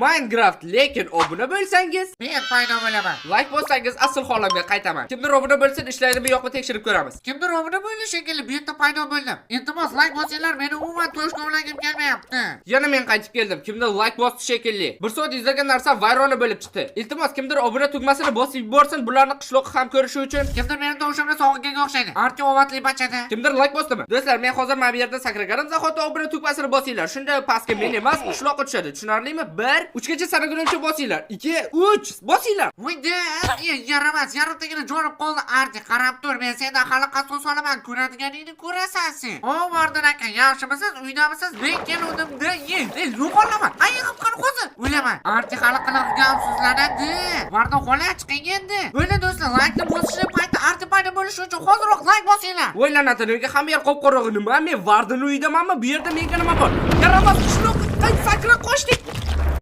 Minecraft, lekin obuna bo'lsangiz, Men paydo bo'laman. like bossangiz asl holamga qaytaman. Kimdir obuna bo'lsin, ishlaydimi yo'qmi tekshirib ko'ramiz. Kimdir obuna bo'ldi shekilli, bu yerda paydo bo'ldim. Iltimos like bosinglar, meni umuman to'shqovlagim kelmayapti. Yana men qaytib keldim. Kimdir like bosdi shekilli. Bir soat izlagan narsa vayrona bo'lib chiqdi. Iltimos kimdir obuna tugmasini bosib yuborsin, bularni qishloqqa ham ko'rishi uchun. Kimdir meni tovushimni sog'inga o'xshaydi. Archa ovatli bachada. Kimdir like bosdimi? Do'stlar, men hozir mana bu yerda sakraganim zahoti obuna tugmasini bosinglar. Shunda pastga men emas, qishloqqa tushadi. Tushunarlimi? 1 3 gacha sanaguncha bosinglar. 2 3 bosinglar. Voyda, yaramas, yarimtagina jonim qoldi. Archa qarab tur, men sendan xalaqqa so'z solaman. Ko'radiganingni ko'rasan sen. O, Vardon aka, yaxshimisiz? Uydamisiz? Men keluvdim-da, yo'qolama. Ayiqib qani qo'zi. O'laman. Archa xalaqqa gamsizlanadi. Vardon xola chiqing endi. Bo'ldi do'stlar, like-ni bosishni payti archa paydo bo'lishi uchun hozirroq like bosinglar. O'ylanadi, nega hamma yer qop-qorong'i nima? Men Vardon uyidamanmi? Bu yerda menga nima bor? Yaramas qishloq, qayt sakra qochdik.